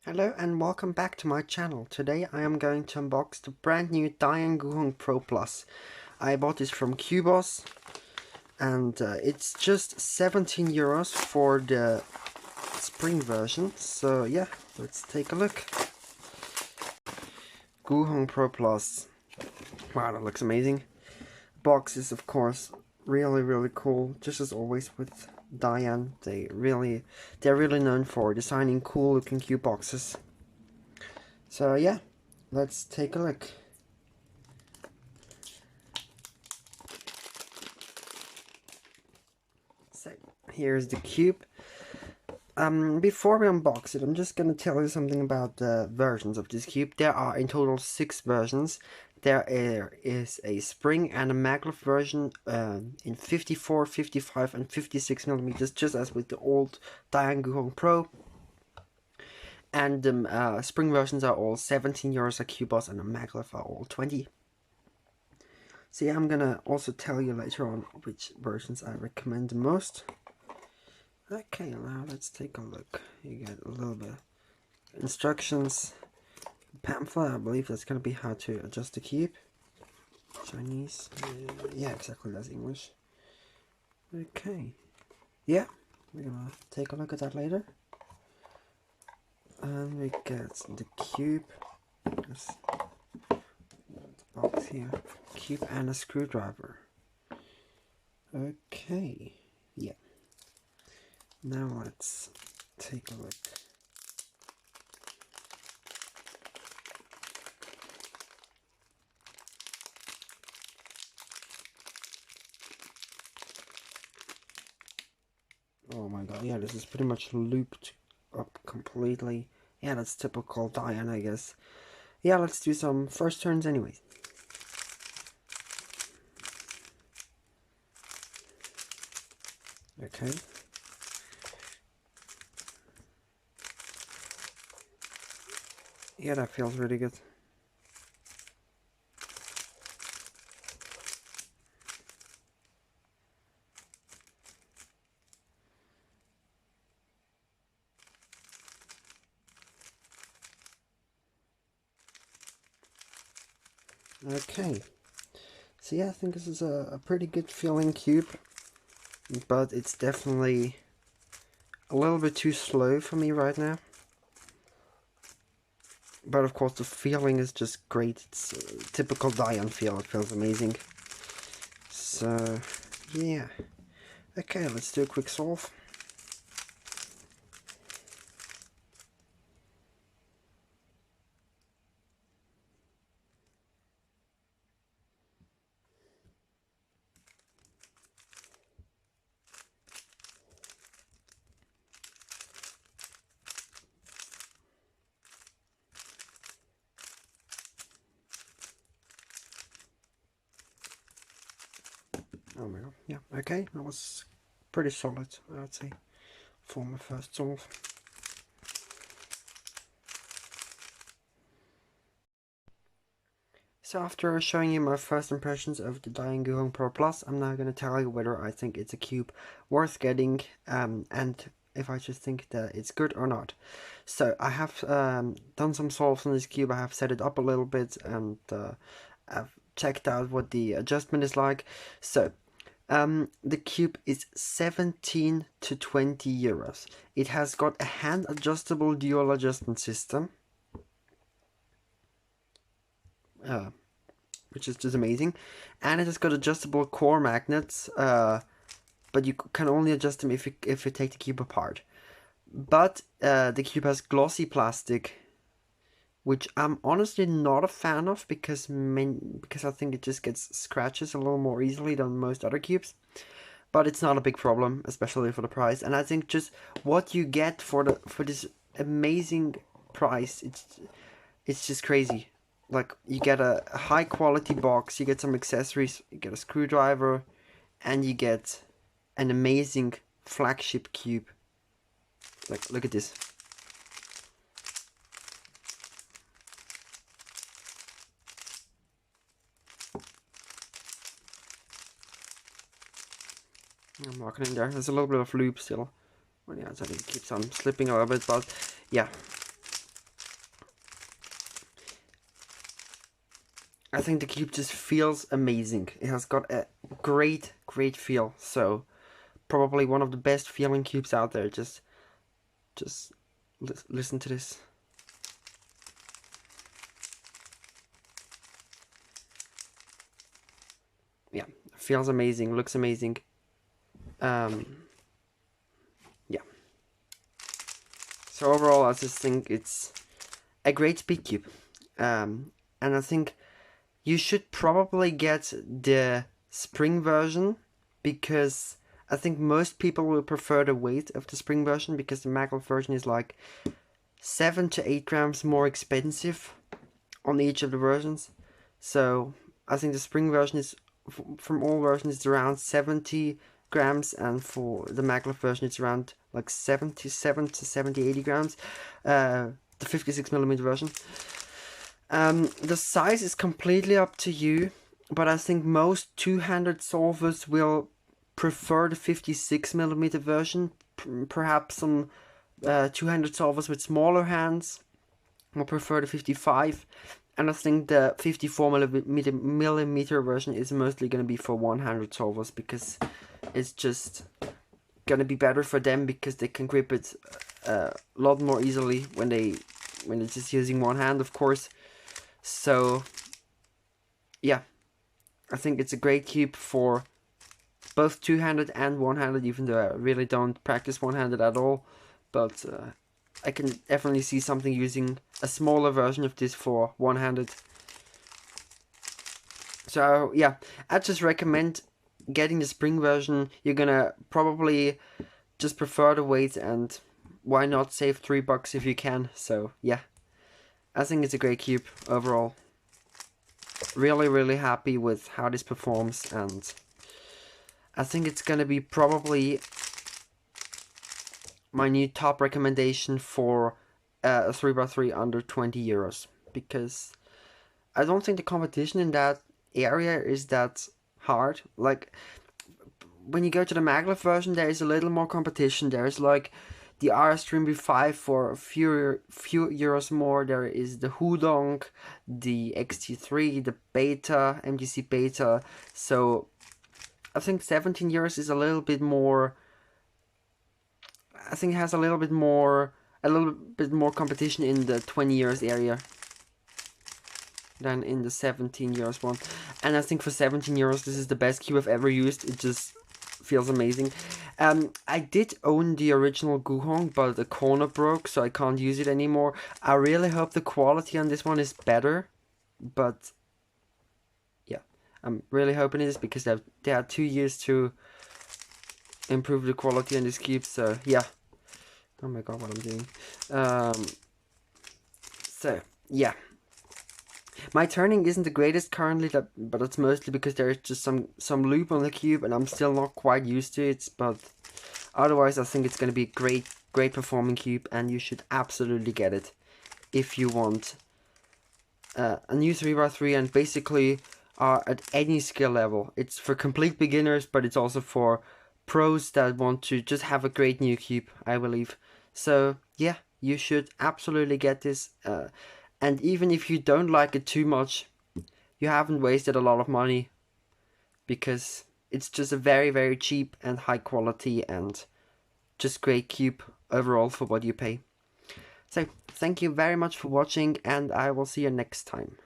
Hello and welcome back to my channel. Today I am going to unbox the brand new Dayan Guhong Pro Plus. I bought this from Cubos and it's just 17 euros for the spring version. So yeah, let's take a look. Guhong Pro Plus. Wow, that looks amazing. Box is of course really cool, just as always with Dayan. They're really known for designing cool looking cube boxes. So yeah, let's take a look. So here's the cube. Before we unbox it, I'm just gonna tell you something about the versions of this cube. There are in total 6 versions. There is a spring and a maglev version in 54, 55 and 56 millimeters, just as with the old Dayan Guhong Pro. And the spring versions are all 17 euros at Cubos and the maglev are all 20. So yeah, I'm gonna also tell you later on which versions I recommend the most. Okay, now let's take a look. You get a little bit instructions, pamphlet. I believe that's gonna be how to adjust the cube. Chinese, yeah, exactly, that's English. Okay, yeah, we're gonna take a look at that later. And we get the cube. There's the box here. Cube and a screwdriver. Okay, yeah. Now let's take a look. Oh my god, yeah, this is pretty much looped up completely. Yeah, that's typical Dayan, I guess. Yeah, let's do some first turns anyways. Okay. Yeah, that feels really good. Okay. So yeah, I think this is a pretty good feeling cube, but it's definitely a little bit too slow for me right now. But of course the feeling is just great. It's a typical Dayan feel. It feels amazing. So yeah. Okay, let's do a quick solve. Oh my god, yeah, okay, that was pretty solid, I would say, for my first solve. So after showing you my first impressions of the Dayan Guhong Pro Plus, I'm now going to tell you whether I think it's a cube worth getting, and if I just think that it's good or not. So I have done some solves on this cube. I have set it up a little bit, and I've checked out what the adjustment is like. So the cube is 17 to 20 euros. It has got a hand adjustable dual adjustment system, which is just amazing, and it has got adjustable core magnets, but you can only adjust them if you take the cube apart. But the cube has glossy plastic, which I'm honestly not a fan of because I think it just gets scratches a little more easily than most other cubes. But it's not a big problem, especially for the price. And I think just what you get for this amazing price, it's just crazy. Like, you get a high quality box, you get some accessories, you get a screwdriver, and you get an amazing flagship cube. Like, look at this. I'm walking in there. There's a little bit of loop still on the outside. It keeps on slipping a little bit, but yeah. I think the cube just feels amazing. It has got a great feel. So probably one of the best feeling cubes out there. Just listen to this. Yeah, feels amazing, looks amazing. Yeah. So overall, I just think it's a great speed cube. And I think you should probably get the spring version, because I think most people will prefer the weight of the spring version, because the maglev version is like 7 to 8 grams more expensive on each of the versions. So I think the spring version is, from all versions, it's around 70 grams, and for the maglev version it's around like 77 to 80 grams. The 56mm version. The size is completely up to you, but I think most two-handed solvers will prefer the 56mm version. Perhaps some two-handed solvers with smaller hands will prefer the 55, and I think the 54mm version is mostly going to be for one-handed solvers, because it's just going to be better for them, because they can grip it a lot more easily when they're just using one hand, of course. So yeah, I think it's a great cube for both two-handed and one-handed, even though I really don't practice one-handed at all. But I can definitely see something using a smaller version of this for one-handed. So yeah, I just recommend getting the spring version. You're gonna probably just prefer the weight, and why not save $3 if you can. So yeah, I think it's a great cube overall. Really happy with how this performs, and I think it's gonna be probably my new top recommendation for a 3x3 under 20 euros, because I don't think the competition in that area is that hard. Like, when you go to the maglev version, there is a little more competition. There's like the RS Stream V5 for a few euros more. There is the Hudong, the XT3, the Beta, MGC Beta. So I think 17 euros is a little bit more. I think it has a little bit more competition in the 20 euros area than in the 17 euros one. And I think for 17 euros, this is the best cube I've ever used. It just feels amazing. I did own the original Guhong, but the corner broke, so I can't use it anymore. I really hope the quality on this one is better, but yeah, I'm really hoping it is, because they had 2 years to improve the quality on this cube. So yeah. Oh my god, what I'm doing. So yeah, my turning isn't the greatest currently, but it's mostly because there's just some loop on the cube, and I'm still not quite used to it. But otherwise, I think it's going to be a great performing cube, and you should absolutely get it if you want a new 3x3, and basically are at any skill level. It's for complete beginners, but it's also for pros that want to just have a great new cube, I believe. So yeah, you should absolutely get this. And even if you don't like it too much, you haven't wasted a lot of money, because it's just a very cheap and high quality and just great cube overall for what you pay. So thank you very much for watching, and I will see you next time.